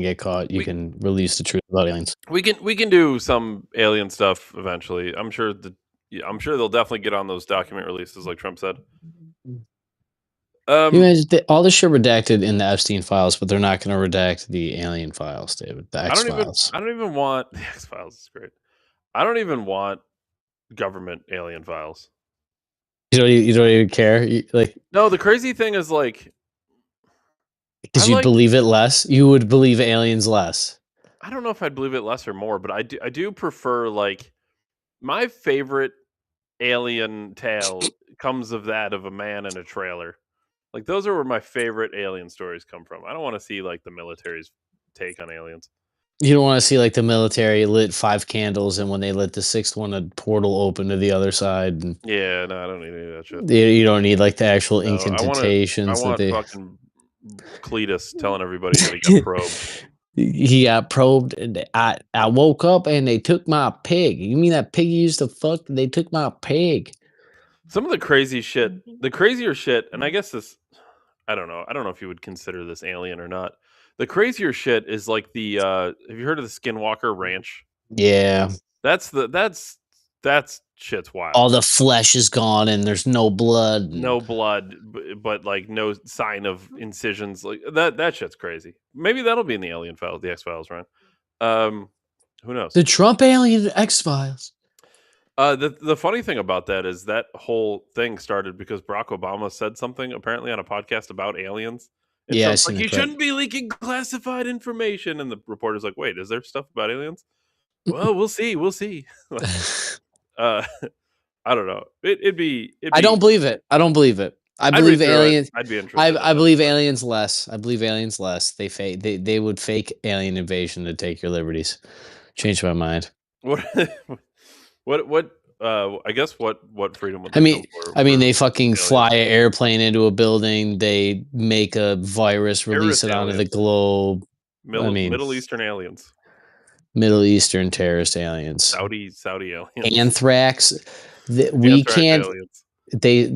and get caught, you can release the truth about aliens. We can do some alien stuff eventually. I'm sure they'll definitely get on those document releases, like Trump said. You imagine all this shit redacted in the Epstein files, but they're not going to redact the alien files, David. The X files. I don't even want the X files. Is great. I don't even want government alien files. You don't even care. No, the crazy thing is because you'd believe it less. You would believe aliens less. I don't know if I'd believe it less or more, but I do prefer my favorite alien tale comes of a man in a trailer. Like those are where my favorite alien stories come from. I don't want to see the military's take on aliens. You don't want to see the military lit 5 candles, and when they lit the 6th one, a portal opened to the other side. And yeah, no, I don't need any of that shit. You don't need the actual incantations. I want fucking Cletus telling everybody that he got probed. He got probed, and I woke up and they took my pig. You mean that pig you used to fuck? They took my pig. Some of the crazy shit, the crazier shit, and I guess this, I don't know if you would consider this alien or not. The crazier shit is have you heard of the Skinwalker Ranch? Yeah. That's shit's wild. All the flesh is gone and there's no blood. No blood, but no sign of incisions. That shit's crazy. Maybe that'll be in the alien files, the X Files, right? Who knows? The Trump alien X Files. The funny thing about that is that whole thing started because Barack Obama said something apparently on a podcast about aliens. And yeah, you shouldn't be leaking classified information. And the reporter's like, "Wait, is there stuff about aliens?" Well, we'll see. I don't know. It'd be. I don't believe it. I believe aliens. I'd be interested. I believe aliens less. I believe aliens less. They would fake alien invasion to take your liberties. Change my mind. What? I guess what freedom would I mean, they fucking fly an airplane into a building. They make a virus, release it onto the globe. Middle Eastern aliens. Middle Eastern terrorist aliens. Saudi aliens. Anthrax. We can't. Aliens.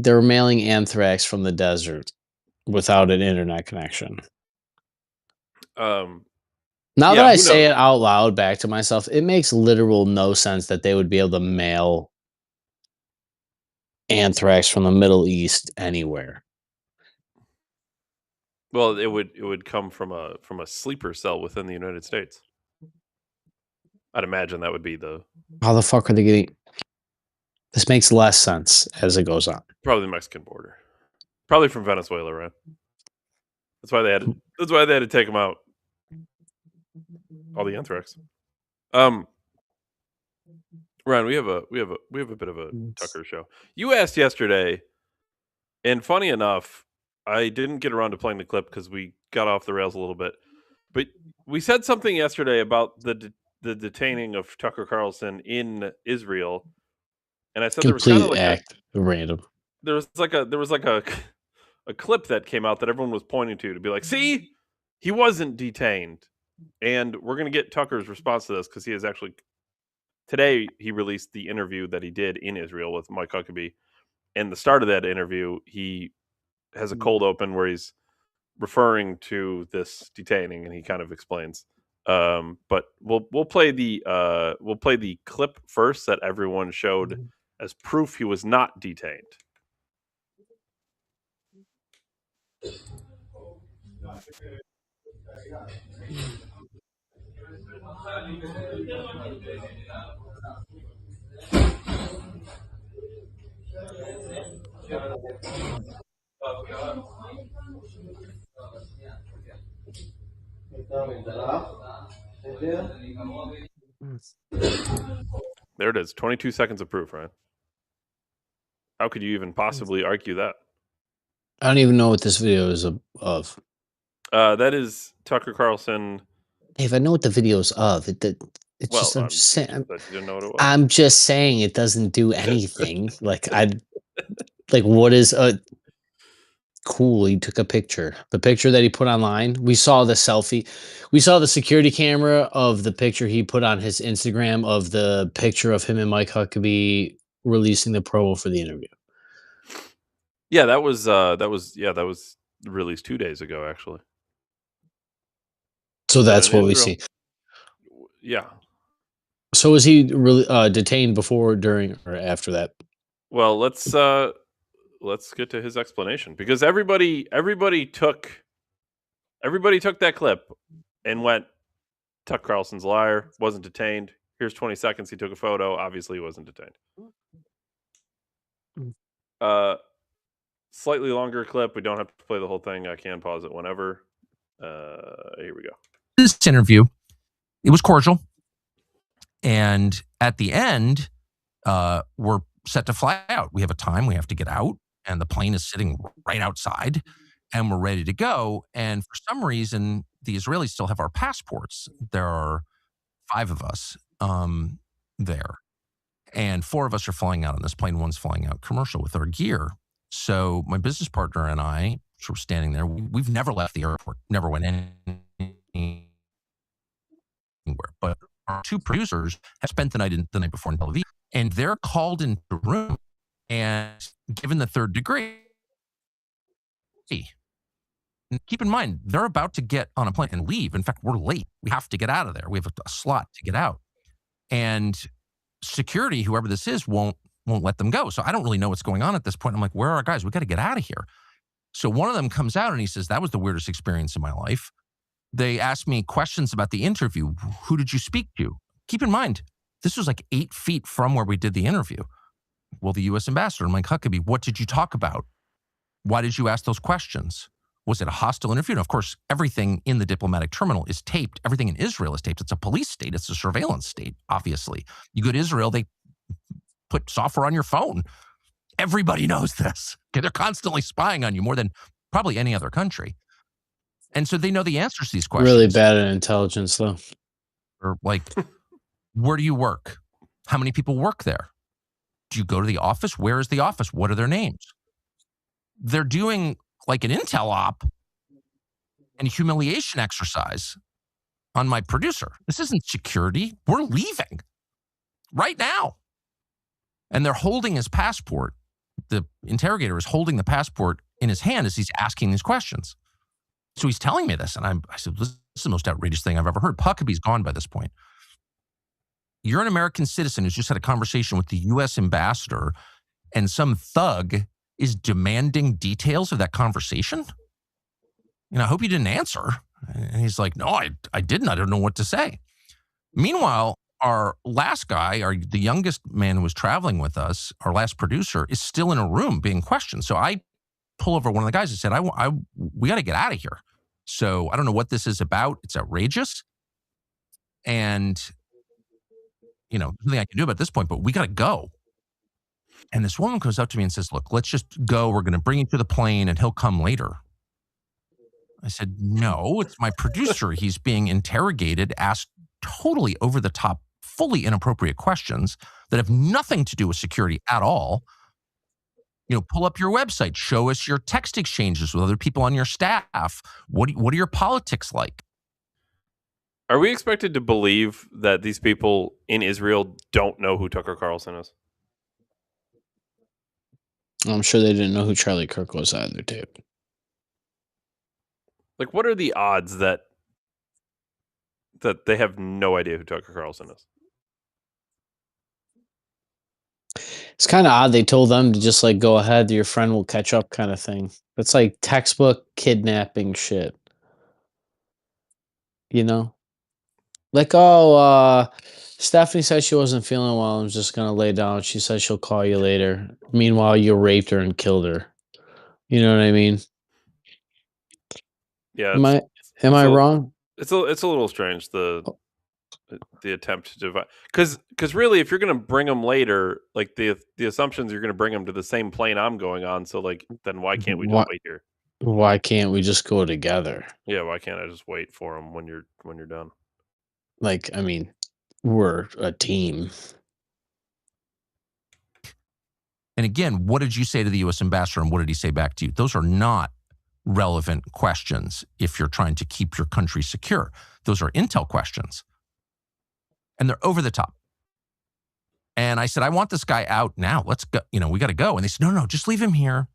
They're mailing anthrax from the desert without an internet connection. Now that I say it out loud back to myself, it makes literal no sense that they would be able to mail anthrax from the Middle East anywhere. Well, it would come from a sleeper cell within the United States. I'd imagine that would be How the fuck are they getting? This makes less sense as it goes on. Probably the Mexican border. Probably from Venezuela, right? That's why they had to take them out. All the anthrax. Ryan, we have a bit of a Tucker show. You asked yesterday, and funny enough, I didn't get around to playing the clip because we got off the rails a little bit. But we said something yesterday about the detaining of Tucker Carlson in Israel, and I said there was kind of random. There was a clip that came out that everyone was pointing to be like, see, he wasn't detained. And we're going to get Tucker's response to this because he is actually today he released the interview that he did in Israel with Mike Huckabee. And the start of that interview, he has a cold open where he's referring to this detaining, and he kind of explains. But we'll play the clip first that everyone showed as proof he was not detained. There it is. 22 seconds of proof, right? How could you even possibly argue that? I don't even know what this video is of. That is Tucker Carlson. Dave, I know what the video is of. I'm just saying. You didn't know what it was. I'm just saying it doesn't do anything. What is a cool? He took a picture. The picture that he put online. We saw the selfie. We saw the security camera of the picture he put on his Instagram of the picture of him and Mike Huckabee releasing the promo for the interview. Yeah, that was released 2 days ago, actually. So but that's in what we Israel, see. yeah. So was he really detained before, during, or after that? Well, let's get to his explanation because everybody took that clip and went, Tucker Carlson's a liar, wasn't detained. Here's 20 seconds. He took a photo. Obviously, he wasn't detained. Mm. Uh, Slightly longer clip. We don't have to play the whole thing. I can pause it whenever. Here we go. This interview, it was cordial. And at the end, we're set to fly out. We have a time, we have to get out, and the plane is sitting right outside, and we're ready to go. And for some reason, the Israelis still have our passports. There are 5 of us there, and 4 of us are flying out on this plane. One's flying out commercial with our gear. So my business partner and I were standing there. We've never left the airport, never went anywhere. But our 2 producers have spent the night before in Tel Aviv, and they're called into the room and given the 3rd degree. And keep in mind, they're about to get on a plane and leave. In fact, we're late. We have to get out of there. We have a slot to get out. And security, whoever this is, won't let them go. So I don't really know what's going on at this point. I'm like, where are our guys? We got to get out of here. So one of them comes out and he says, that was the weirdest experience in my life. They asked me questions about the interview. Who did you speak to? Keep in mind, this was like 8 feet from where we did the interview. Well, the U.S. ambassador, Mike Huckabee, what did you talk about? Why did you ask those questions? Was it a hostile interview? And of course, everything in the diplomatic terminal is taped. Everything in Israel is taped. It's a police state. It's a surveillance state, obviously. You go to Israel, they put software on your phone. Everybody knows this. Okay, they're constantly spying on you more than probably any other country. And so they know the answers to these questions. Really bad at intelligence, though. Or like, where do you work? How many people work there? Do you go to the office? Where is the office? What are their names? They're doing like an intel op and a humiliation exercise on my producer. This isn't security. We're leaving right now. And they're holding his passport. The interrogator is holding the passport in his hand as he's asking these questions. So he's telling me this, and I said, this is the most outrageous thing I've ever heard. Huckabee's gone by this point. You're an American citizen who's just had a conversation with the U.S. ambassador, and some thug is demanding details of that conversation? I hope you didn't answer. And he's like, no, I didn't. I don't know what to say. Meanwhile, our last guy, the youngest man who was traveling with us, our last producer, is still in a room being questioned. So I pull over one of the guys and said, we got to get out of here. So I don't know what this is about. It's outrageous. And, nothing I can do about this point, but we got to go. And this woman comes up to me and says, look, let's just go. We're going to bring you to the plane and he'll come later. I said, no, it's my producer. He's being interrogated, asked totally over the top, fully inappropriate questions that have nothing to do with security at all. Pull up your website, show us your text exchanges with other people on your staff. What are your politics like? Are we expected to believe that these people in Israel don't know who Tucker Carlson is? I'm sure they didn't know who Charlie Kirk was either, too. Like, what are the odds that they have no idea who Tucker Carlson is? It's kind of odd they told them to just like go ahead, your friend will catch up kind of thing. It's like textbook kidnapping shit. Like, Stephanie said she wasn't feeling well and was just gonna lay down. She said she'll call you later. Meanwhile, you raped her and killed her. You know what I mean? Yeah. Am I wrong? It's a little strange, the attempt to divide, because really, if you're going to bring them later, like the assumptions you're going to bring them to the same plane I'm going on, so like then why can't we just wait here? Why can't we just go together? Yeah, why can't I just wait for them when you're done? Like, I mean, we're a team. And again, what did you say to the U.S. ambassador, and what did he say back to you? Those are not relevant questions if you're trying to keep your country secure. Those are intel questions. And they're over the top. And I said, I want this guy out now. Let's go. We got to go. And they said, no, just leave him here.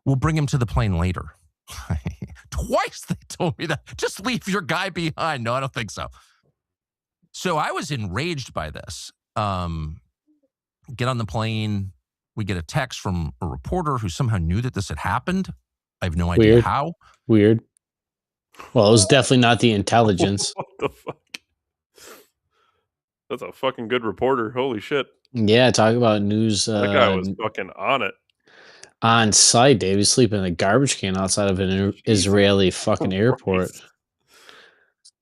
We'll bring him to the plane later. Twice they told me that. Just leave your guy behind. No, I don't think so. So I was enraged by this. Get on the plane. We get a text from a reporter who somehow knew that this had happened. I have no idea how. Weird. Well, it was definitely not the intelligence. What the fuck? That's a fucking good reporter. Holy shit. Yeah, talk about news. That guy was fucking on it. On site, Dave. He's sleeping in a garbage can outside of an Israeli fucking airport.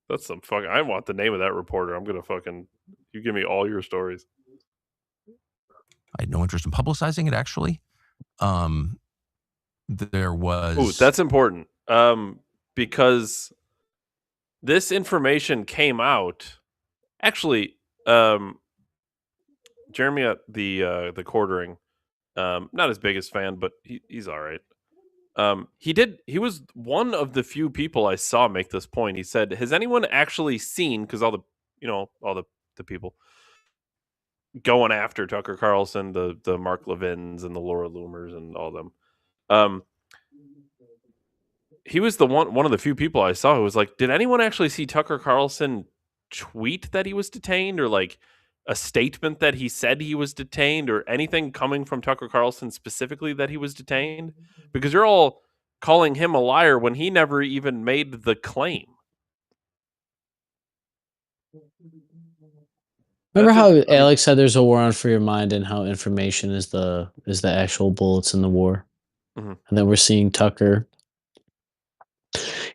That's some fucking... I want the name of that reporter. I'm gonna fucking... You give me all your stories. I had no interest in publicizing it, actually. There was... Ooh, that's important. Because this information came out... Actually, Jeremy at the Quartering, not his biggest fan, but he's all right. He was one of the few people I saw make this point. He said, "Has anyone actually seen?" Because all the people going after Tucker Carlson, the Mark Levins and the Laura Loomers and all them. He was one of the few people I saw who was like, "Did anyone actually see Tucker Carlson tweet that he was detained, or like a statement that he said he was detained, or anything coming from Tucker Carlson specifically that he was detained?" Because you're all calling him a liar when he never even made the claim. Remember how Alex said there's a war on for your mind, and how information is the actual bullets in the war? Mm-hmm. And then we're seeing Tucker,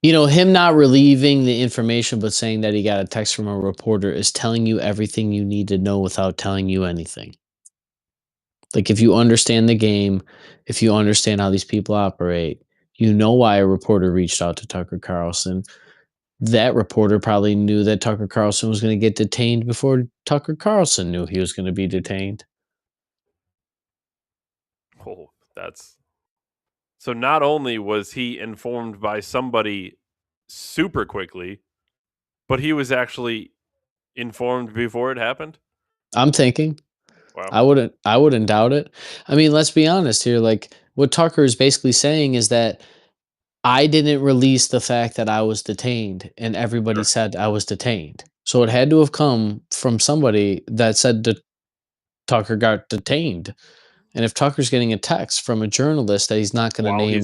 him not relieving the information, but saying that he got a text from a reporter is telling you everything you need to know without telling you anything. Like, if you understand the game, if you understand how these people operate, you know why a reporter reached out to Tucker Carlson. That reporter probably knew that Tucker Carlson was going to get detained before Tucker Carlson knew he was going to be detained. Oh, that's... So not only was he informed by somebody super quickly, but he was actually informed before it happened? I'm thinking. Wow. I wouldn't doubt it. I mean, let's be honest here. Like, what Tucker is basically saying is that I didn't release the fact that I was detained, and everybody said I was detained. So it had to have come from somebody that said that Tucker got detained. And if Tucker's getting a text from a journalist that he's not going to name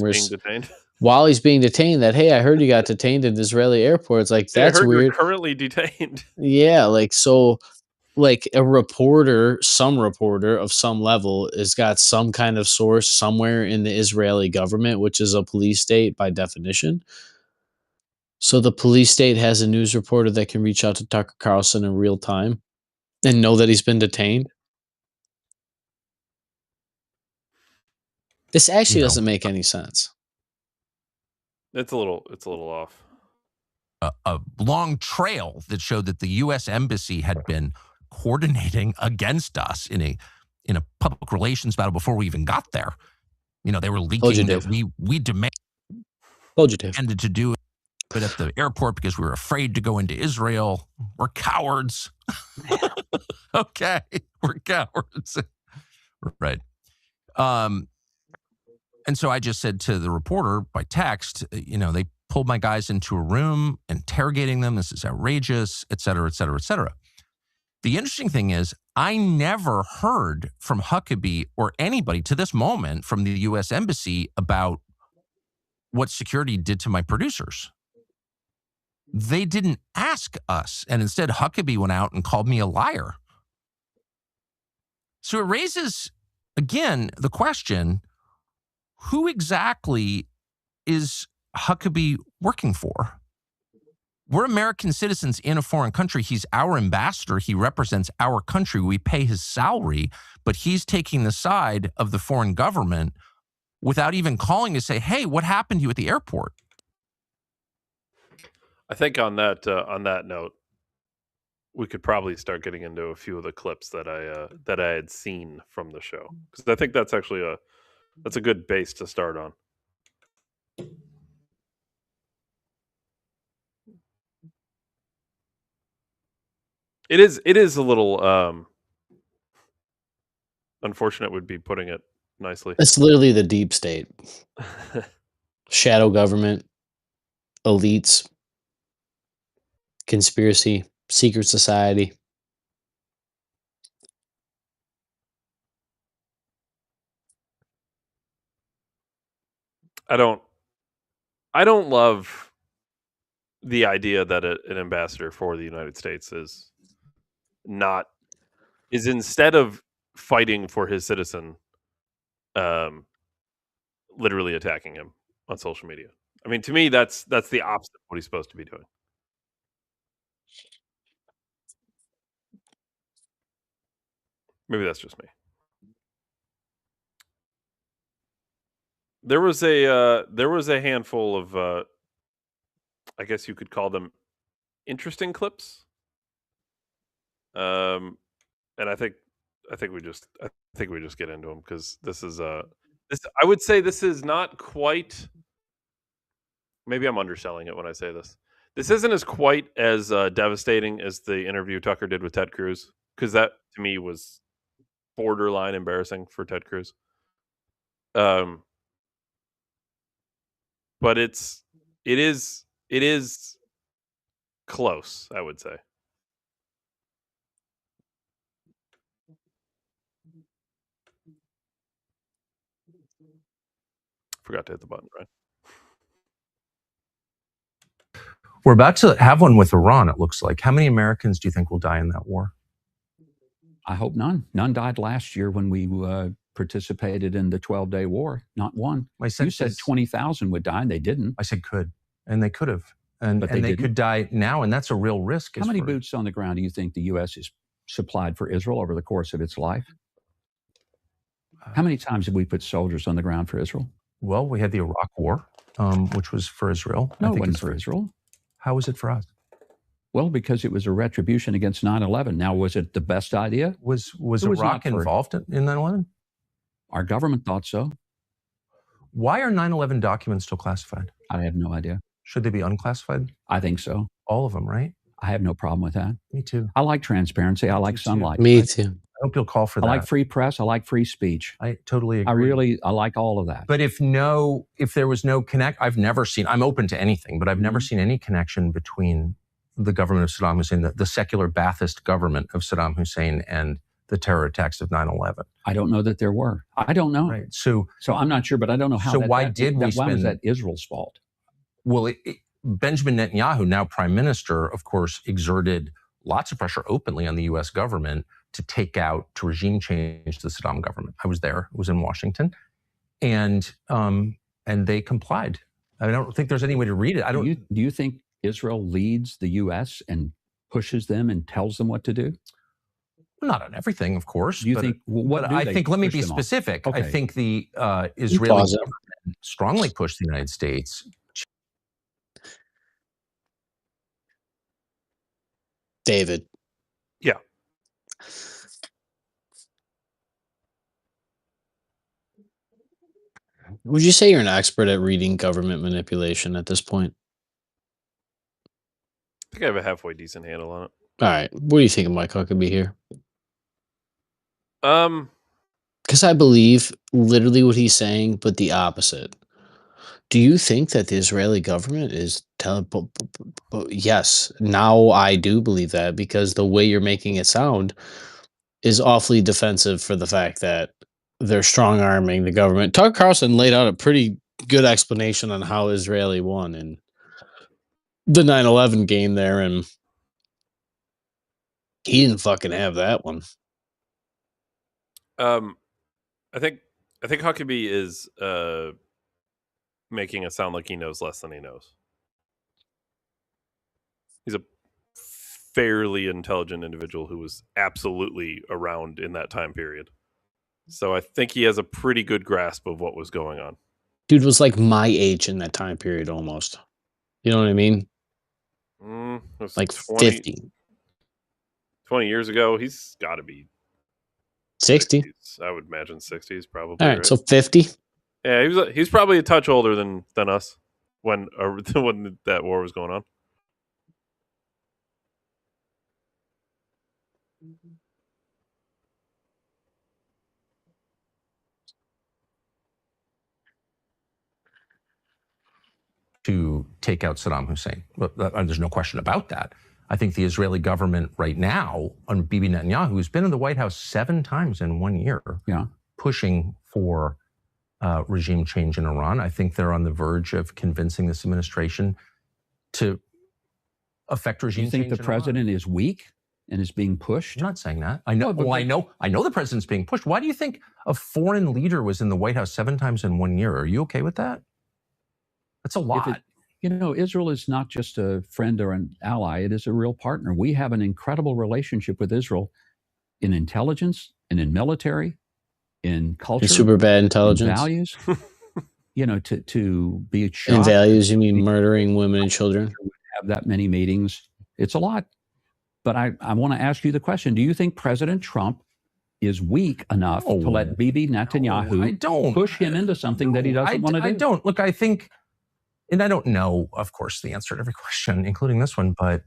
while he's being detained, that, hey, I heard you got detained at Israeli airport, it's like, that's weird. You're currently detained. Yeah, like, so, like, some reporter of some level has got some kind of source somewhere in the Israeli government, which is a police state by definition. So the police state has a news reporter that can reach out to Tucker Carlson in real time and know that he's been detained. This actually doesn't make any sense. It's a little off. A long trail that showed that the U.S. Embassy had been coordinating against us in a public relations battle before we even got there. They were leaking that we demanded to do it at the airport because we were afraid to go into Israel. We're cowards. Okay, we're cowards. Right. And so I just said to the reporter by text, they pulled my guys into a room, interrogating them. This is outrageous, et cetera, et cetera, et cetera. The interesting thing is, I never heard from Huckabee or anybody to this moment from the U.S. Embassy about what security did to my producers. They didn't ask us. And instead, Huckabee went out and called me a liar. So it raises, again, the question, who exactly is Huckabee working for? We're American citizens in a foreign country. He's our ambassador. He represents our country. We pay his salary, but he's taking the side of the foreign government without even calling to say, hey, what happened to you at the airport? I think on that note, we could probably start getting into a few of the clips that I had seen from the show, because I think that's actually a good base to start on. It is a little unfortunate, would be putting it nicely. It's literally the deep state. Shadow government. elites, conspiracy, secret society. I don't love the idea that an ambassador for the United States is instead of fighting for his citizen, literally attacking him on social media. I mean, to me, that's the opposite of what he's supposed to be doing. Maybe that's just me. There was a handful of I guess you could call them interesting clips. And I think we just get into them because this is this I would say this is not quite. Maybe I'm underselling it when I say this. This isn't as quite as devastating as the interview Tucker did with Ted Cruz, because that to me was borderline embarrassing for Ted Cruz. But it is close, I would say. Forgot to hit the button, right? We're about to have one with Iran, it looks like. How many Americans do you think will die in that war? I hope none. None died last year when we participated in the 12-day war. Not one. You said 20,000 would die, and they didn't. I said could, and they could have. And they could die now, and that's a real risk. How many boots on the ground do you think the U.S. has supplied for Israel over the course of its life? How many times have we put soldiers on the ground for Israel? Well, we had the Iraq War, which was for Israel. No, it wasn't for Israel. How was it for us? Well, because it was a retribution against 9/11. Now, was it the best idea? Was Iraq involved in 9/11? Our government thought so. Why are 9/11 documents still classified? I have no idea. Should they be unclassified? I think so. All of them, right? I have no problem with that. Me too. I like transparency. I like sunlight. Me too. I hope you'll call for that. I like free press. I like free speech. I totally agree. I like all of that. But if there was no I've never seen, I'm open to anything, but I've never seen any connection between the government of Saddam Hussein, the secular Ba'athist government of Saddam Hussein, and the terror attacks of 9/11. I don't know that there were. I don't know. Right. So I'm not sure, but I don't know how. So why was that Israel's fault? Well, Benjamin Netanyahu, now prime minister, of course, exerted lots of pressure openly on the U.S. government to regime change the Saddam government. I was there. I was in Washington, and they complied. I don't think there's any way to read it. Do you think Israel leads the U.S. and pushes them and tells them what to do? Not on everything, of course. Do you think? Let me be specific. Okay. I think the Israeli government strongly pushed the United States. David. Yeah. Would you say you're an expert at reading government manipulation at this point? I think I have a halfway decent handle on it. All right. What do you think of Mike Huckabee here? Because I believe literally what he's saying, but the opposite. Do you think that the Israeli government is telling? Yes, now I do believe that, because the way you're making it sound is awfully defensive for the fact that they're strong arming the government. Tucker Carlson laid out a pretty good explanation on how Israeli won in the 9/11 game there, and he didn't fucking have that one. I think Huckabee is making it sound like he knows less than he knows. He's a fairly intelligent individual who was absolutely around in that time period. So I think he has a pretty good grasp of what was going on. Dude was like my age in that time period almost. You know what I mean? Like 50. 20 years ago, he's got to be 60. 60s. I would imagine 60s probably. All right, so 50. Yeah, he's probably a touch older than us when that war was going on. To take out Saddam Hussein. There's no question about that. I think the Israeli government right now, on Bibi Netanyahu, who's been in the White House 7 times in 1 year, pushing for regime change in Iran. I think they're on the verge of convincing this administration to affect regime change. You think the president is weak and is being pushed? I'm not saying that. I know. Well, I know the president's being pushed. Why do you think a foreign leader was in the White House 7 times in 1 year? Are you okay with that? That's a lot. Israel is not just a friend or an ally. It is a real partner. We have an incredible relationship with Israel in intelligence and in military, in culture. And super bad intelligence. In values. To be shocked. In values, you mean murdering women and children? Have that many meetings. It's a lot. But I want to ask you the question. Do you think President Trump is weak enough to let Bibi Netanyahu push him into something that he doesn't want to do? I don't. Look, I think, and I don't know, of course, the answer to every question, including this one, but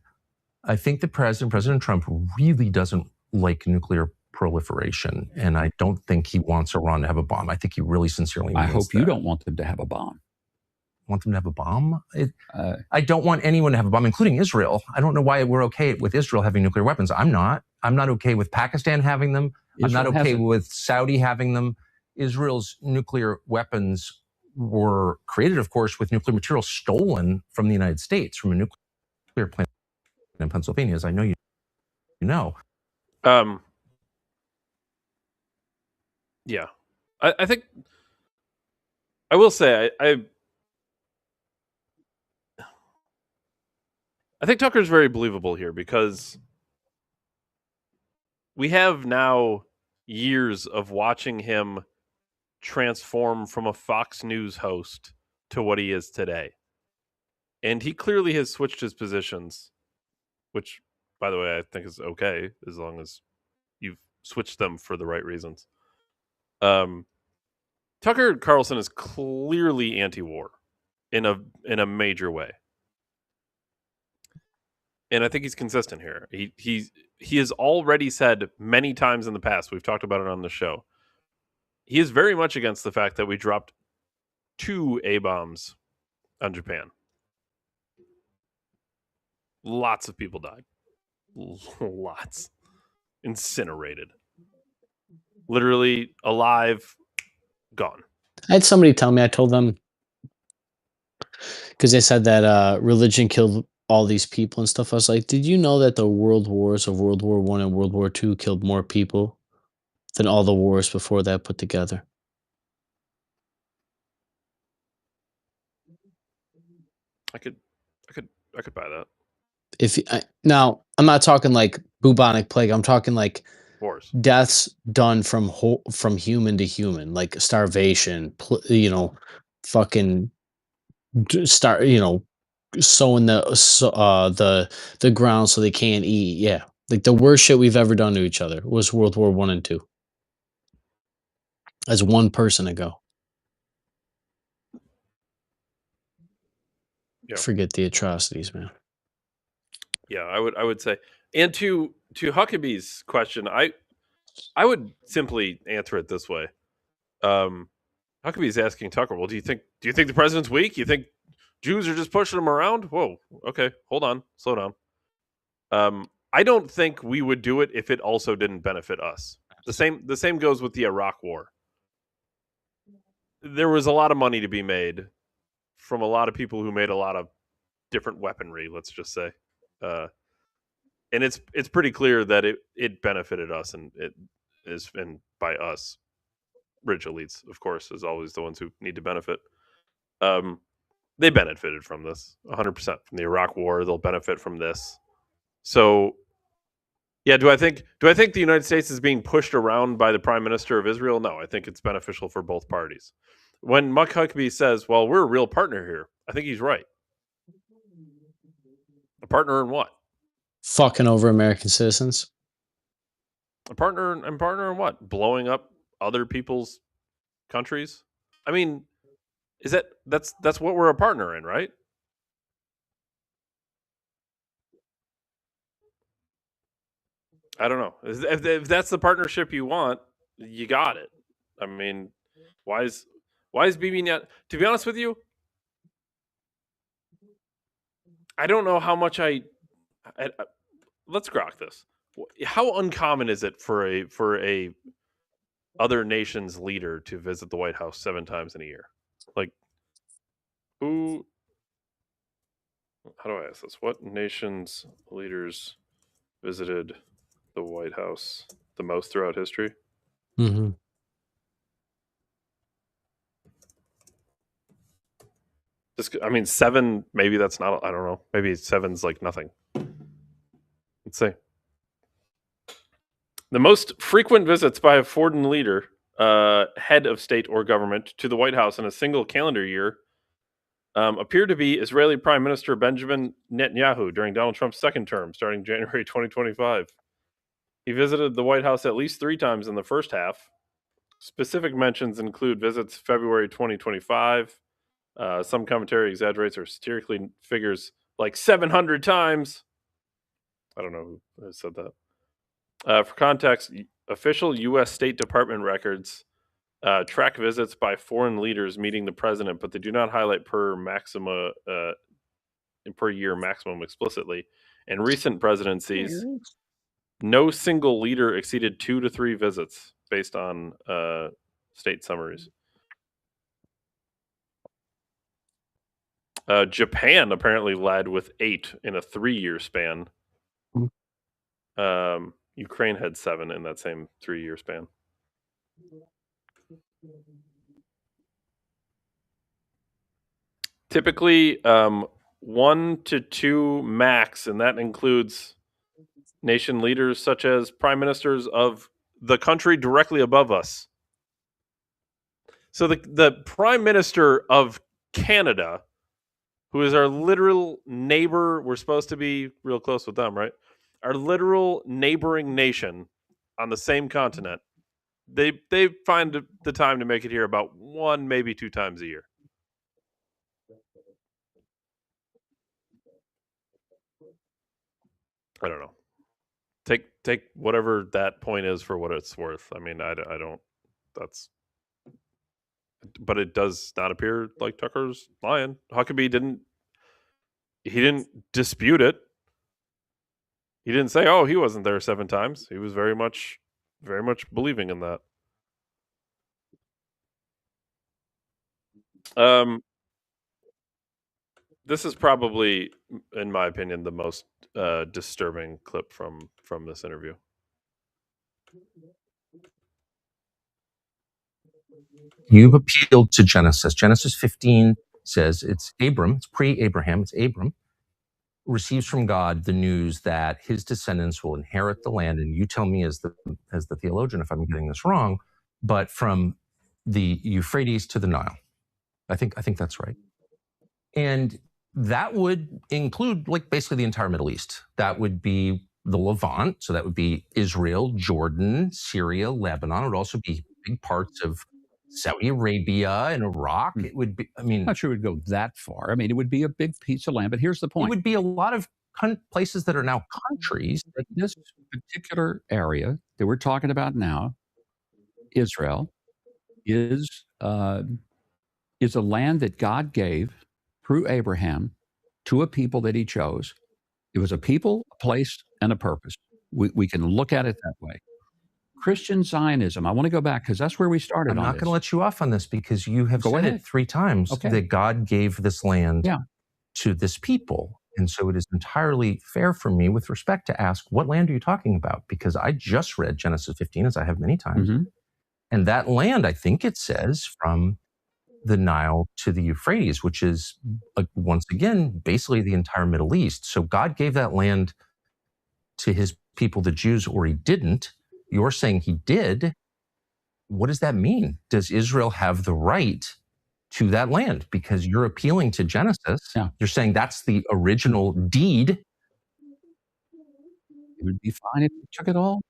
I think the President Trump really doesn't like nuclear proliferation, and I don't think he wants Iran to have a bomb. I think he really sincerely means I hope you don't want them to have a bomb. Want them to have a bomb? I don't want anyone to have a bomb, including Israel. I don't know why we're okay with Israel having nuclear weapons. I'm not. I'm not okay with Pakistan having them. I'm not okay with Saudi having them. Israel's nuclear weapons were created, of course, with nuclear material stolen from the United States, from a nuclear plant in Pennsylvania, as I know you know. Yeah. I think I will say I think Tucker's very believable here because we have now years of watching him transform from a Fox News host to what he is today. And he clearly has switched his positions, which, by the way, I think is okay as long as you've switched them for the right reasons. Tucker Carlson is clearly anti-war in a major way. And I think he's consistent here. He has already said many times in the past, we've talked about it on the show, he is very much against the fact that we dropped 2 A-bombs on Japan. Lots of people died. Lots. Incinerated. Literally alive, gone. I had somebody tell me, I told them, because they said that religion killed all these people and stuff. I was like, did you know that the world wars of World War I and World War II killed more people than all the wars before that put together? I could buy that. Now, I'm not talking like bubonic plague. I'm talking like wars, deaths done from human to human, like starvation. Fucking start. Sowing the ground so they can't eat. Yeah, like the worst shit we've ever done to each other was World War I and II. As one person ago. Yeah. Forget the atrocities, man. Yeah, I would say, and to Huckabee's question, I would simply answer it this way. Huckabee's asking Tucker, well, do you think the president's weak? You think Jews are just pushing him around? Whoa, okay, hold on, slow down. I don't think we would do it if it also didn't benefit us. The same goes with the Iraq War. There was a lot of money to be made from a lot of people who made a lot of different weaponry, let's just say. And it's pretty clear that it benefited us, and it is, and by us, rich elites, of course, is always the ones who need to benefit. They benefited from this 100% from the Iraq War. They'll benefit from this. So, yeah, do I think the United States is being pushed around by the Prime Minister of Israel? No, I think it's beneficial for both parties. When Mike Huckabee says, "Well, we're a real partner here," I think he's right. A partner in what? Fucking over American citizens. A partner in what? Blowing up other people's countries? I mean, that's what we're a partner in, right? I don't know. If that's the partnership you want, you got it. I mean, why is Bibi not? To be honest with you, I don't know how much I let's grok this. How uncommon is it for a other nation's leader to visit the White House 7 times in a year? Like, who? How do I ask this? What nation's leaders visited the White House the most throughout history? Mm-hmm. I mean, 7. Maybe that's not. I don't know. Maybe 7's like nothing. Let's see. The most frequent visits by a foreign leader, head of state or government, to the White House in a single calendar year appear to be Israeli Prime Minister Benjamin Netanyahu during Donald Trump's second term, starting January 2025. He visited the White House at least 3 times in the first half. Specific mentions include visits February 2025. Some commentary exaggerates or satirically figures like 700 times. I don't know who said that. For context, official U.S. State Department records track visits by foreign leaders meeting the president, but they do not highlight per year maximum explicitly. In recent presidencies, no single leader exceeded 2 to 3 visits based on state summaries. Japan apparently led with 8 in a 3-year span. Ukraine had 7 in that same 3-year span. Typically, 1 to 2 max, and that includes nation leaders such as prime ministers of the country directly above us. So the prime minister of Canada, who is our literal neighbor, we're supposed to be real close with them, right? Our literal neighboring nation on the same continent, they find the time to make it here about 1, maybe 2 times a year. I don't know. Take whatever that point is for what it's worth. I mean, I don't. That's. But it does not appear like Tucker's lying. Huckabee didn't dispute it. He didn't say, "Oh, he wasn't there 7 times." He was very much believing in that. This is probably, in my opinion, the most disturbing clip from this interview. You've appealed to Genesis. Genesis 15 says it's Abram, it's pre-Abraham, it's Abram, receives from God the news that his descendants will inherit the land. And you tell me as the theologian if I'm getting this wrong, but from the Euphrates to the Nile. I think that's right. And that would include like basically the entire Middle East. That would be the Levant. So that would be Israel, Jordan, Syria, Lebanon. It would also be big parts of Saudi Arabia and Iraq. It would be, I mean, I'm not sure it would go that far. I mean, it would be a big piece of land, but here's the point. It would be a lot of places that are now countries. But this particular area that we're talking about now, Israel, is a land that God gave through Abraham to a people that he chose. It was a people, a place, and a purpose. We can look at it that way. Christian Zionism. I want to go back because that's where we started. I'm not going to let you off on this because you have said it 3 times that God gave this land to this people. And so it is entirely fair for me with respect to ask, what land are you talking about? Because I just read Genesis 15, as I have many times. And that land, I think it says, from the Nile to the Euphrates, which is, once again, basically the entire Middle East. So God gave that land to his people, the Jews, or he didn't. You're saying he did. What does that mean? Does Israel have the right to that land? Because you're appealing to Genesis. You're saying that's the original deed. It would be fine if you took it all.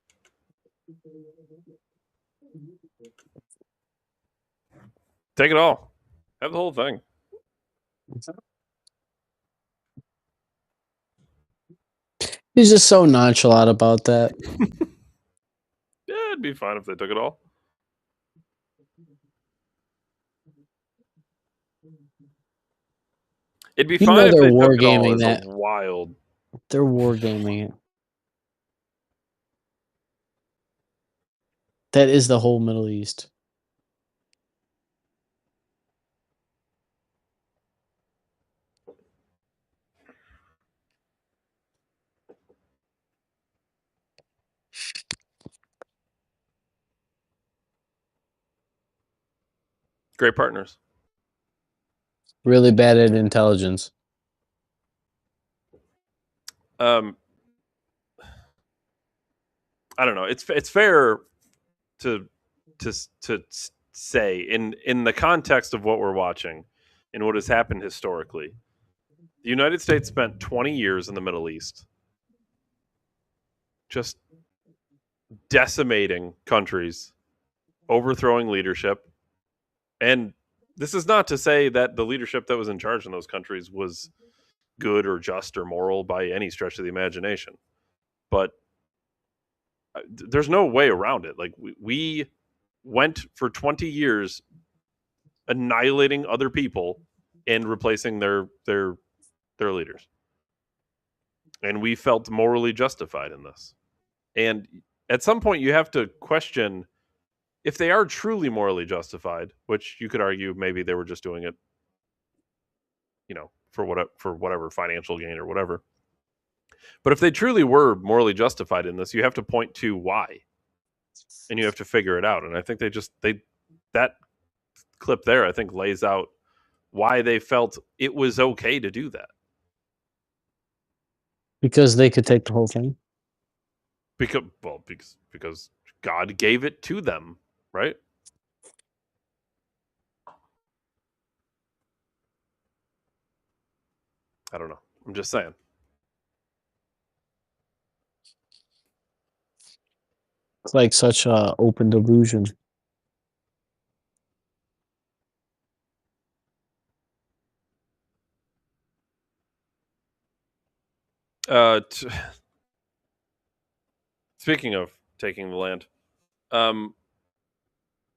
Take it all. Have the whole thing. He's just so nonchalant about that. Yeah, it'd be fine if they took it all. It'd be fine if they're they took it all wargaming as that. a wild. They're wargaming it. That is the whole Middle East. Great partners. Really bad at intelligence. I don't know. It's fair to say in the context of what we're watching and what has happened historically. The United States spent 20 years in the Middle East just decimating countries, overthrowing leadership. And this is not to say that the leadership that was in charge in those countries was good or just or moral by any stretch of the imagination. But there's no way around it. Like we went for 20 years annihilating other people and replacing their leaders. And we felt morally justified in this. And at some point you have to question if they are truly morally justified, which you could argue maybe they were just doing it, for whatever financial gain or whatever. But if they truly were morally justified in this, you have to point to why. And you have to figure it out. And I think that clip there, I think, lays out why they felt it was okay to do that. Because they could take the whole thing? Because God gave it to them, right? I don't know. I'm just saying. It's like such a open delusion. Speaking of taking the land,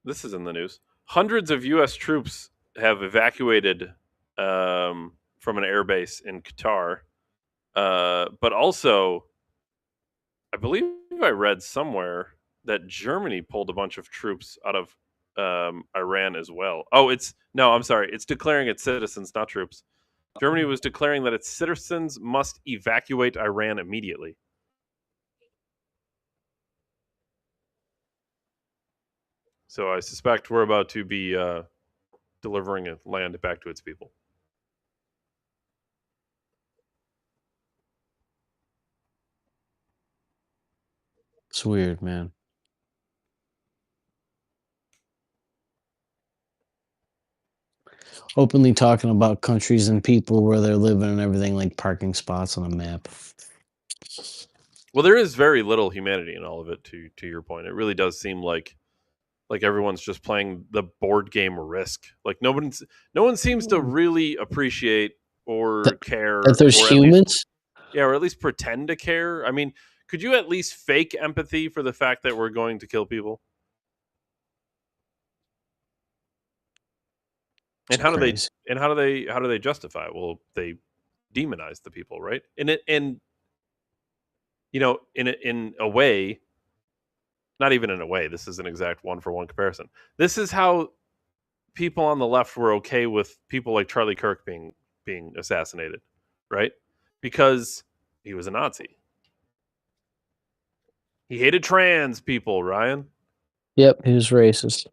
this is in the news. Hundreds of U.S. troops have evacuated from an airbase in Qatar, but also, I believe I read somewhere that Germany pulled a bunch of troops out of Iran as well. I'm sorry. It's declaring its citizens, not troops. Germany was declaring that its citizens must evacuate Iran immediately. So I suspect we're about to be delivering land back to its people. It's weird, man. Openly talking about countries and people where they're living and everything, like parking spots on a map. Well, there is very little humanity in all of it, to your point. It really does seem like everyone's just playing the board game Risk. Like no one seems to really appreciate or care that there's or humans. Or at least pretend to care. I mean, could you at least fake empathy for the fact that we're going to kill people? And how do they justify it? Well, they demonize the people, right? In a way, not even in a way, this is an exact one-for-one comparison. This is how people on the left were okay with people like Charlie Kirk being assassinated, right? Because he was a Nazi. He hated trans people, Ryan. Yep, he was racist.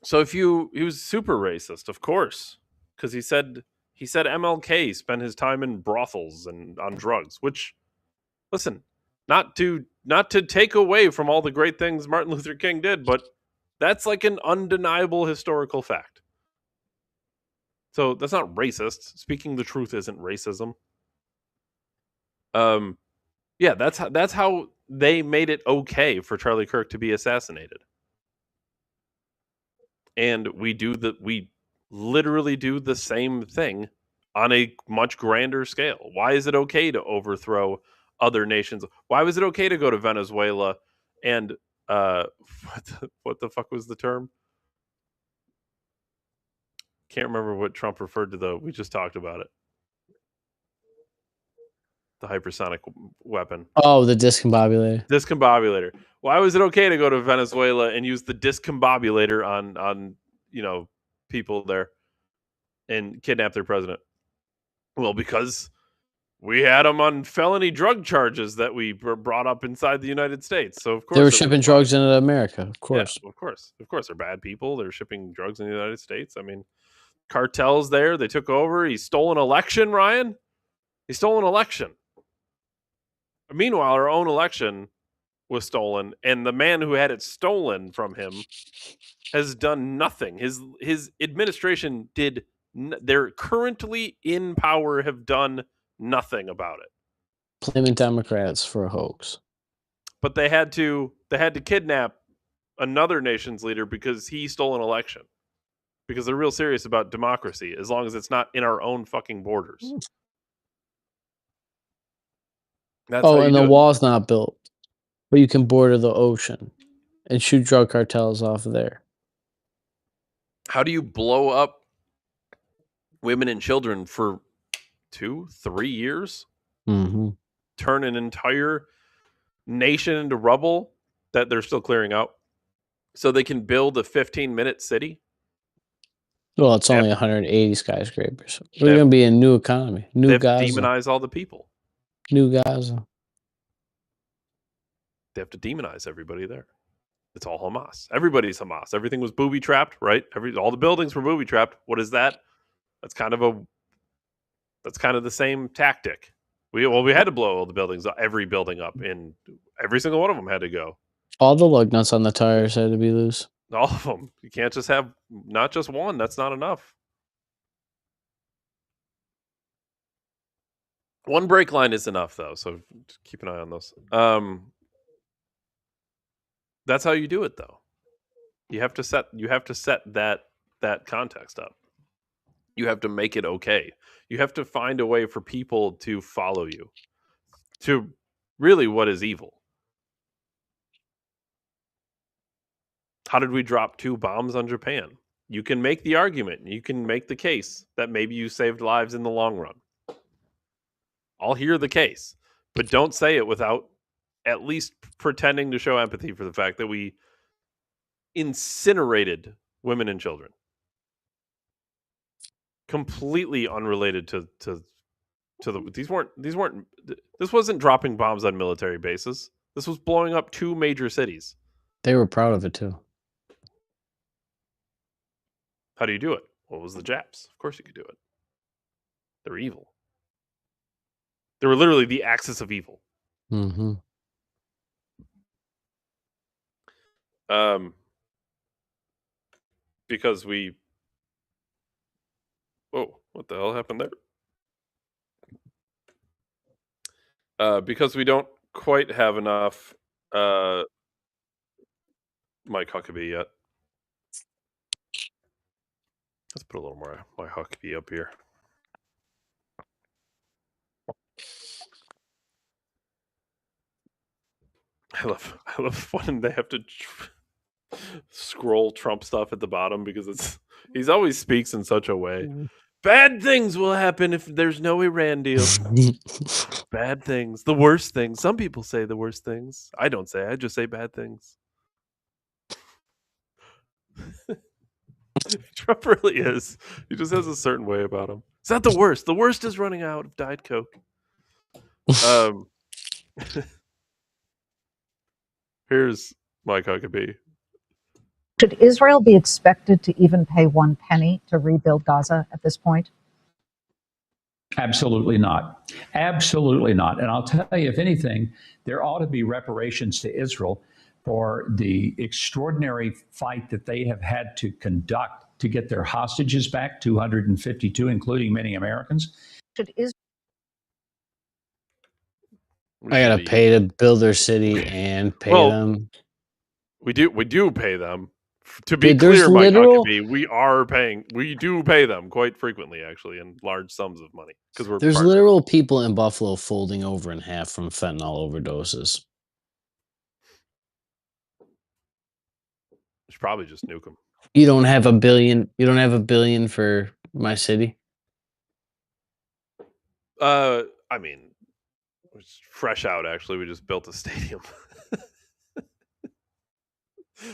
So he was super racist, of course, because he said MLK spent his time in brothels and on drugs, which, listen, not to take away from all the great things Martin Luther King did, but that's like an undeniable historical fact. So that's not racist. Speaking the truth isn't racism. Yeah, that's how they made it okay for Charlie Kirk to be assassinated. And we literally do the same thing on a much grander scale. Why is it okay to overthrow other nations? Why was it okay to go to Venezuela and what the fuck was the term? Can't remember what Trump referred to, though. We just talked about it. the hypersonic weapon. Oh, the discombobulator. Discombobulator. Why was it okay to go to Venezuela and use the discombobulator on people there and kidnap their president? Well, because we had them on felony drug charges that we brought up inside the United States. So of course they were shipping drugs into America. Of course, yeah, of course, they're bad people. They're shipping drugs in the United States. I mean, cartels there. They took over. He stole an election, Ryan. He stole an election. Meanwhile, our own election was stolen, and the man who had it stolen from him has done nothing. His administration did. They're currently in power, have done nothing about it. Blaming Democrats for a hoax. But they had to kidnap another nation's leader because he stole an election. Because they're real serious about democracy, as long as it's not in our own fucking borders. And the wall's not built, but you can border the ocean and shoot drug cartels off of there. How do you blow up women and children for 2-3 years? Mm-hmm. Turn an entire nation into rubble that they're still clearing out so they can build a 15-minute city? Well, it's only 180 skyscrapers. We're going to be a new economy. New Gaza. They have to demonize all the people. New Gaza. They have to demonize everybody there. It's all Hamas. Everybody's Hamas. Everything was booby-trapped, right? All the buildings were booby-trapped. What is that? That's kind of the same tactic. We had to blow all the buildings, every building up, and every single one of them had to go. All the lug nuts on the tires had to be loose. All of them. You can't just have not just one. That's not enough. One brake line is enough, though, so keep an eye on those. That's how you do it, though. You have to set that context up. You have to make it okay. You have to find a way for people to follow you to really what is evil. How did we drop 2 bombs on Japan? You can make the argument. You can make the case that maybe you saved lives in the long run. I'll hear the case, but don't say it without at least pretending to show empathy for the fact that we incinerated women and children. Completely unrelated to this wasn't dropping bombs on military bases. This was blowing up 2 major cities. They were proud of it too. How do you do it? Well, it was the Japs. Of course you could do it. They're evil. They were literally the axis of evil. Mm-hmm. Because we... Whoa, what the hell happened there? Because we don't quite have enough Mike Huckabee yet. Let's put a little more Mike Huckabee up here. I love when they have to scroll Trump stuff at the bottom because he's always speaks in such a way. Bad things will happen if there's no Iran deal. Bad things, the worst things. Some people say the worst things. I don't say. I just say bad things. Trump really is. He just has a certain way about him. It's not the worst. The worst is running out of Diet Coke. Here's Mike Huckabee. Should Israel be expected to even pay 1 penny to rebuild Gaza at this point? Absolutely not. Absolutely not. And I'll tell you, if anything, there ought to be reparations to Israel for the extraordinary fight that they have had to conduct to get their hostages back, 252, including many Americans. I gotta pay to build their city and pay them. We do pay them. To be clear, Mike Huckabee, we do pay them quite frequently, actually, in large sums of money. Because there's literal people in Buffalo folding over in half from fentanyl overdoses. Should probably just nuke them. You don't have $1 billion. You don't have $1 billion for my city. I mean, It's fresh out, actually. We just built a stadium.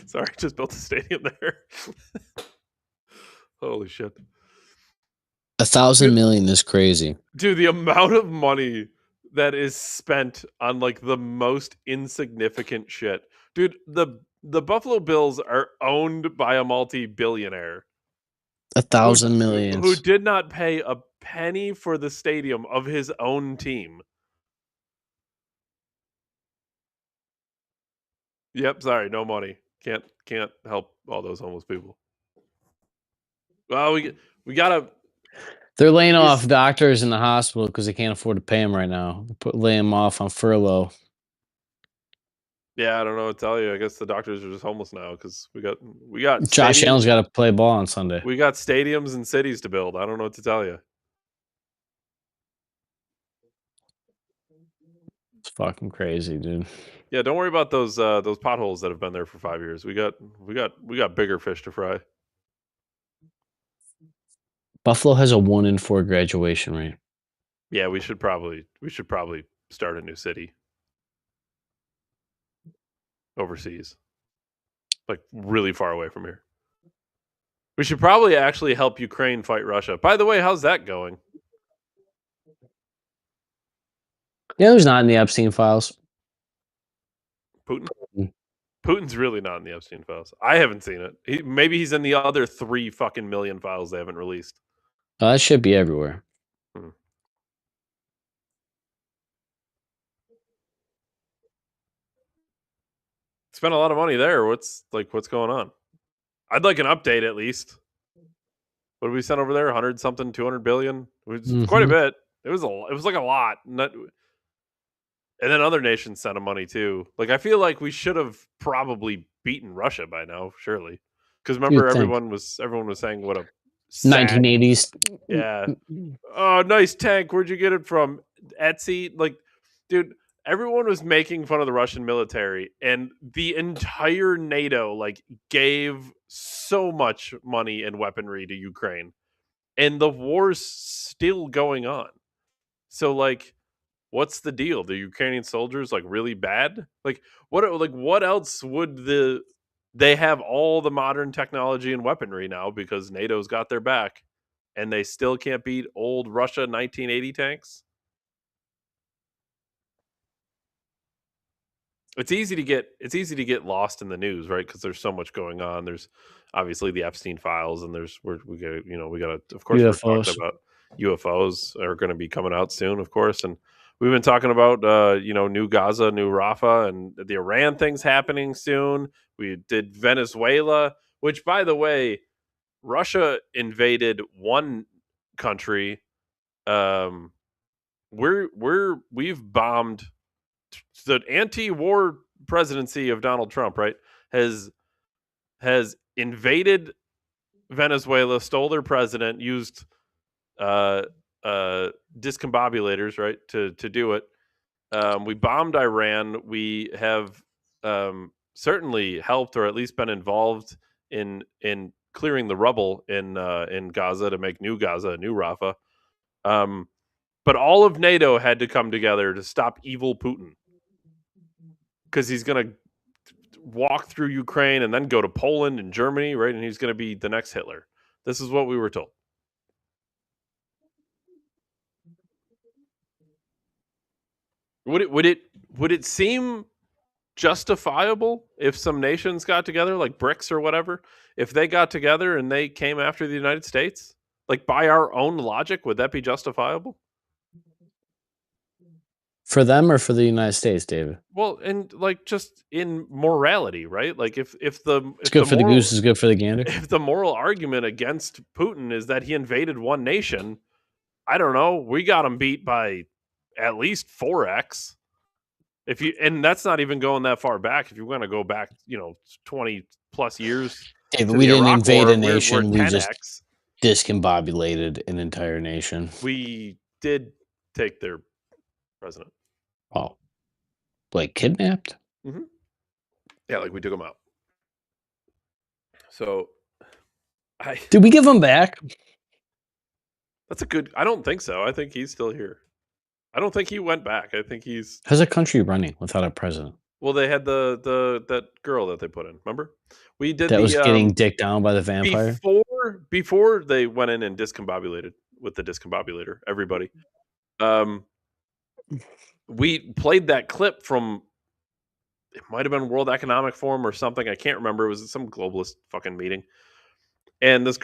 Sorry, just built a stadium there. Holy shit. 1,000 million is crazy. Dude, the amount of money that is spent on like the most insignificant shit. Dude, the Buffalo Bills are owned by a multi-billionaire. 1,000 million. Who did not pay a penny for the stadium of his own team. Yep, sorry, no money. Can't help all those homeless people. Well, we gotta. They're laying off doctors in the hospital because they can't afford to pay them right now. Laying them off on furlough. Yeah, I don't know what to tell you. I guess the doctors are just homeless now because we got. Josh Allen's got to play ball on Sunday. We got stadiums and cities to build. I don't know what to tell you. It's fucking crazy, dude. Yeah, don't worry about those potholes that have been there for 5 years. We got bigger fish to fry. Buffalo has a 1 in 4 graduation rate. Yeah, we should probably start a new city overseas, like really far away from here. We should probably actually help Ukraine fight Russia. By the way, how's that going? Yeah, who's not in the Epstein files? Putin. Putin's really not in the Epstein files. I haven't seen it. Maybe he's in the other 3 fucking million files they haven't released. That should be everywhere. Spent a lot of money there. What's going on? I'd like an update at least. What did we send over there? 100 something, 200 billion. It was quite a bit. It was like a lot. And then other nations sent them money too. Like I feel like we should have probably beaten Russia by now, surely. Because remember, everyone was saying what a sad, 1980s. Yeah. Oh, nice tank. Where'd you get it from? Etsy. Like, dude, everyone was making fun of the Russian military, and the entire NATO like gave so much money and weaponry to Ukraine, and the war's still going on. So like, what's the deal? The Ukrainian soldiers like really bad? Like what else would they have all the modern technology and weaponry now because NATO's got their back, and they still can't beat old Russia 1980 tanks? It's easy to get lost in the news, right? Because there's so much going on. There's obviously the Epstein files, and we got of course UFOs. We're talking about UFOs are going to be coming out soon, of course, and we've been talking about new Gaza, new Rafah, and the Iran thing's happening soon. We did Venezuela, which by the way, Russia invaded one country. We've bombed. The anti-war presidency of Donald Trump, right, has invaded Venezuela, stole their president, used discombobulators, right, to do it. We bombed Iran. We have certainly helped, or at least been involved in clearing the rubble in Gaza to make new Gaza, a new Rafah. But all of NATO had to come together to stop evil Putin, because he's going to walk through Ukraine and then go to Poland and Germany, right? And he's going to be the next Hitler. This is what we were told. Would it seem justifiable if some nations got together, like BRICS or whatever, if they got together and they came after the United States? Like, by our own logic, would that be justifiable? For them or for the United States, David? Well, and like just in morality, right? Like if it's good for the goose is good for the gander. If the moral argument against Putin is that he invaded one nation, I don't know, we got him beat by at least 4x. And that's not even going that far back. If you want to go back, 20 plus years. David, we didn't invade a nation. We just discombobulated an entire nation. We did take their president. Oh, like kidnapped? Mm-hmm. Yeah, like we took him out. So, did we give him back? That's a good. I don't think so. I think he's still here. I don't think he went back. I think he's... How's a country running without a president? Well, they had that girl that they put in. Remember, we did that was getting dicked down by the vampire before they went in and discombobulated with the discombobulator. Everybody, we played that clip from... It might have been World Economic Forum or something. I can't remember. It was some globalist fucking meeting, and this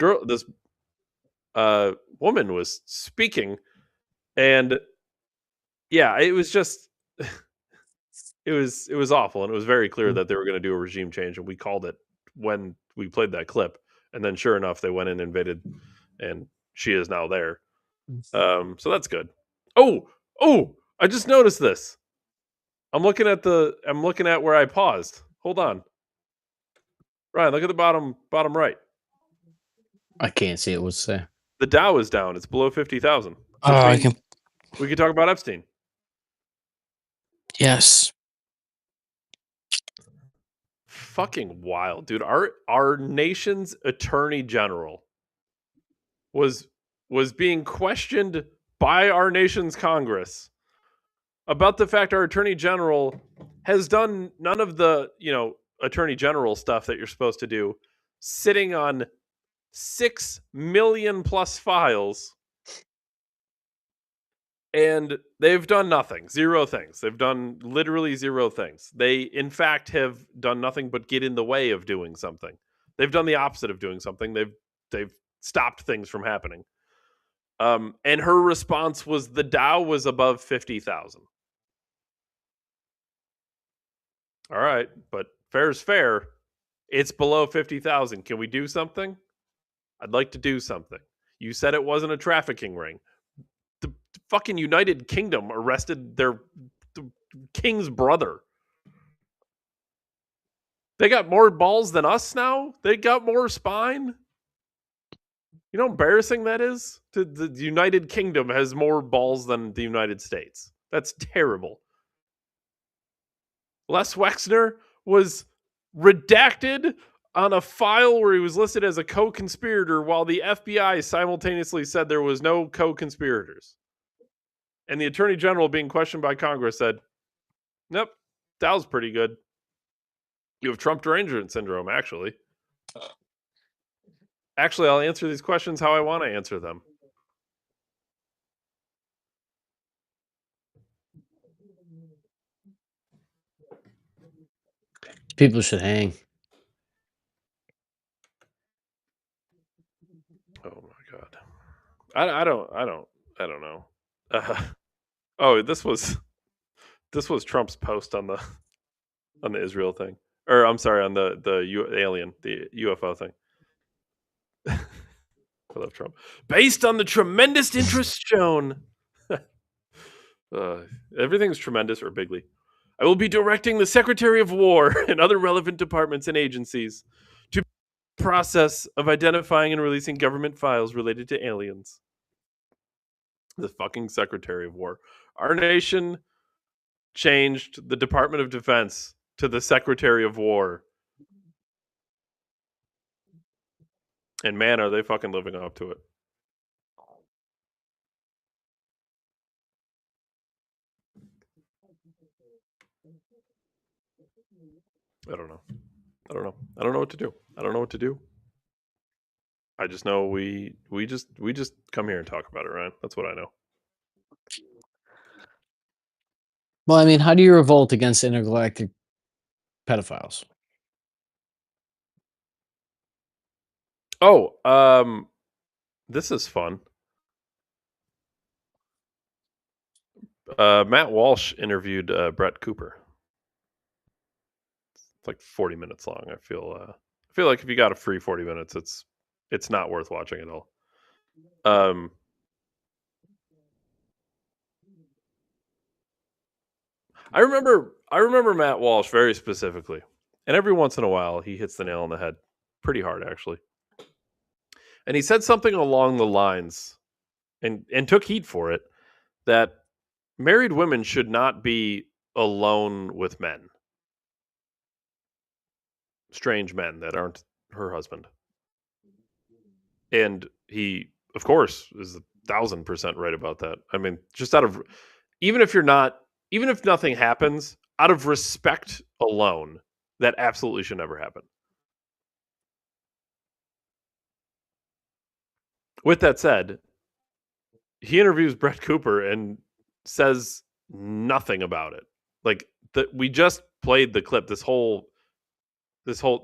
woman was speaking, and yeah, it was just... It was awful, and it was very clear that they were going to do a regime change, and we called it when we played that clip. And then, sure enough, they went in and invaded, and she is now there. So that's good. Oh! I just noticed this. I'm looking at where I paused. Hold on, Ryan. Look at the bottom right. I can't see it. What's there? The Dow is down. It's below 50,000. We can talk about Epstein. Yes. Fucking wild, dude. Our nation's attorney general was being questioned by our nation's Congress about the fact our attorney general has done none of the, attorney general stuff that you're supposed to do, sitting on 6 million plus files. And they've done nothing. Zero things. They've done literally zero things. They, in fact, have done nothing but get in the way of doing something. They've done the opposite of doing something. They've stopped things from happening. And her response was the Dow was above 50,000. All right, but fair's fair. It's below 50,000. Can we do something? I'd like to do something. You said it wasn't a trafficking ring. The fucking United Kingdom arrested the king's brother. They got more balls than us now? They got more spine? You know how embarrassing that is? The United Kingdom has more balls than the United States. That's terrible. Les Wexner was redacted on a file where he was listed as a co-conspirator while the FBI simultaneously said there was no co-conspirators. And the Attorney General, being questioned by Congress, said, nope, that was pretty good. You have Trump derangement syndrome, actually. Actually, I'll answer these questions how I want to answer them. People should hang. Oh my God. I don't know. Oh, this was Trump's post on the Israel thing, or I'm sorry, on the alien, the UFO thing. I love Trump. Based on the tremendous interest shown, everything's tremendous or bigly. I will be directing the Secretary of War and other relevant departments and agencies to the process of identifying and releasing government files related to aliens. The fucking Secretary of War. Our nation changed the Department of Defense to the Secretary of War. And man, are they fucking living up to it. I don't know. I don't know what to do. I don't know what to do. I just know we just come here and talk about it, right? That's what I know. Well, I mean, how do you revolt against intergalactic pedophiles? Oh, this is fun. Matt Walsh interviewed Brett Cooper. It's like 40 minutes long. I feel like if you got a free 40 minutes, it's not worth watching at all. I remember Matt Walsh very specifically, and every once in a while he hits the nail on the head pretty hard, actually. And he said something along the lines, and took heat for it, that married women should not be alone with men, strange men that aren't her husband. And he, of course, is 1,000% right about that. I mean, just out of even if nothing happens, out of respect alone, that absolutely should never happen. With that said, he interviews Brett Cooper and says nothing about it. Like we just played the clip. This whole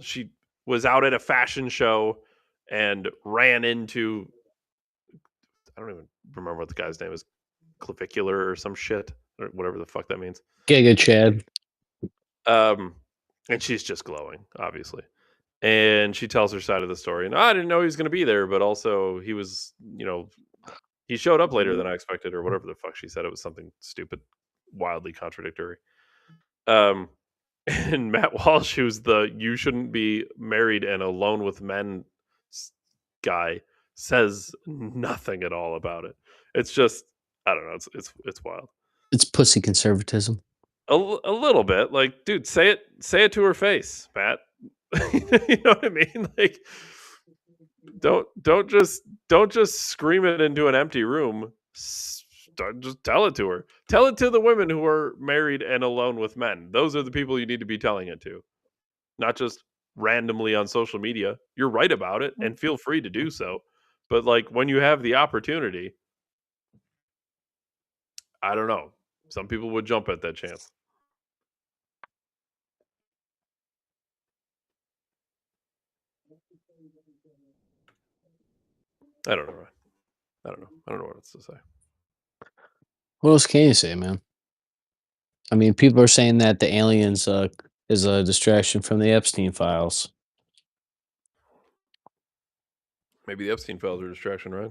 she was out at a fashion show and ran into, I don't even remember what the guy's name is, clavicular or some shit or whatever the fuck that means. Giga Chad. And she's just glowing, obviously. And she tells her side of the story. And I didn't know he was going to be there, but also he was, he showed up later than I expected, or whatever the fuck she said. It was something stupid, wildly contradictory. And Matt Walsh, who's the "you shouldn't be married and alone with men" guy, says nothing at all about it. It's just, I don't know. It's wild. It's pussy conservatism. A little bit. Like, dude, say it to her face, Matt. You know what I mean? Like, don't just scream it into an empty room. Just tell it to her. Tell it to the women who are married and alone with men. Those are the people you need to be telling it to, not just randomly on social media. You're right about it, and feel free to do so. But like, when you have the opportunity, I don't know. Some people would jump at that chance. I don't know, Ryan. I don't know what else to say. What else can you say, man? I mean, people are saying that the aliens is a distraction from the Epstein files. Maybe the Epstein files are a distraction, right?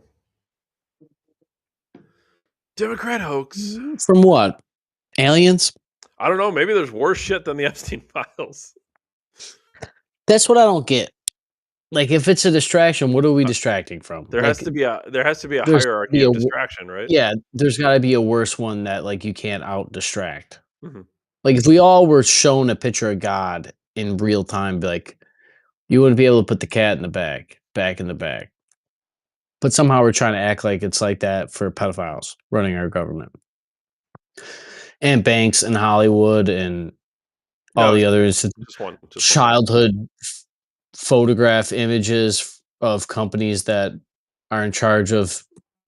Democrat hoax. From what? Aliens? I don't know. Maybe there's worse shit than the Epstein files. That's what I don't get. Like, if it's a distraction, what are we distracting from? There has to be a hierarchy of distraction, right? Yeah, there's got to be a worse one that like you can't out distract. Mm-hmm. Like, if we all were shown a picture of God in real time, be like, you wouldn't be able to put the cat in the bag, back in the bag. But somehow we're trying to act like it's like that for pedophiles running our government. And banks and Hollywood and all the others. Just one childhood photograph images of companies that are in charge of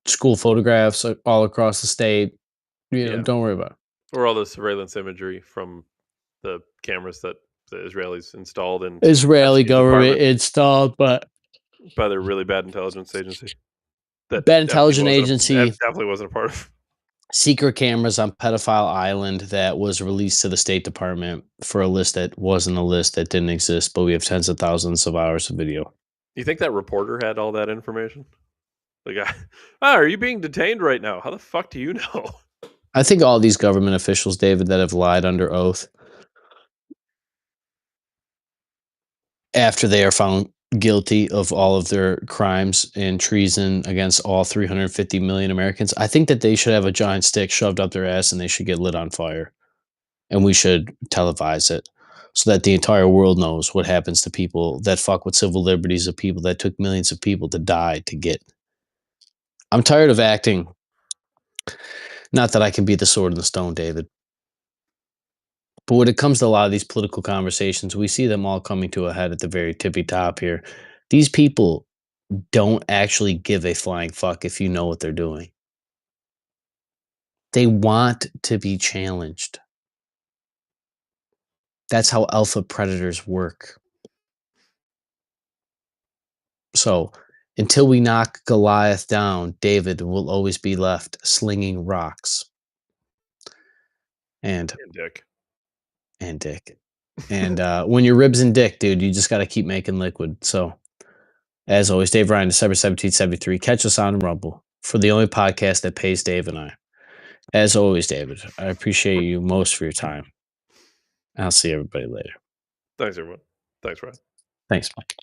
school photographs all across the state. Don't worry about it. Or all the surveillance imagery from the cameras that the Israelis installed in Israeli government installed, but by their really bad intelligence agency. That bad intelligence agency definitely wasn't a part of. Secret cameras on Pedophile Island that was released to the State Department for a list that wasn't a list that didn't exist, but we have tens of thousands of hours of video. You think that reporter had all that information? Like, are you being detained right now? How the fuck do you know? I think all these government officials, David, that have lied under oath after they are found guilty of all of their crimes and treason against all 350 million Americans, I think that they should have a giant stick shoved up their ass and they should get lit on fire. And we should televise it so that the entire world knows what happens to people that fuck with civil liberties of people that took millions of people to die to get. I'm tired of acting. Not that I can be the sword and the stone, David. But when it comes to a lot of these political conversations, we see them all coming to a head at the very tippy top here. These people don't actually give a flying fuck if you know what they're doing. They want to be challenged. That's how alpha predators work. So until we knock Goliath down, David will always be left slinging rocks. And Dick. And dick. And when you're ribs and dick, dude, you just got to keep making liquid. So, as always, Dave Ryan, December 1773. Catch us on Rumble for the only podcast that pays Dave and I. As always, David, I appreciate you most for your time. I'll see everybody later. Thanks, everyone. Thanks, Ryan. Thanks, Mike.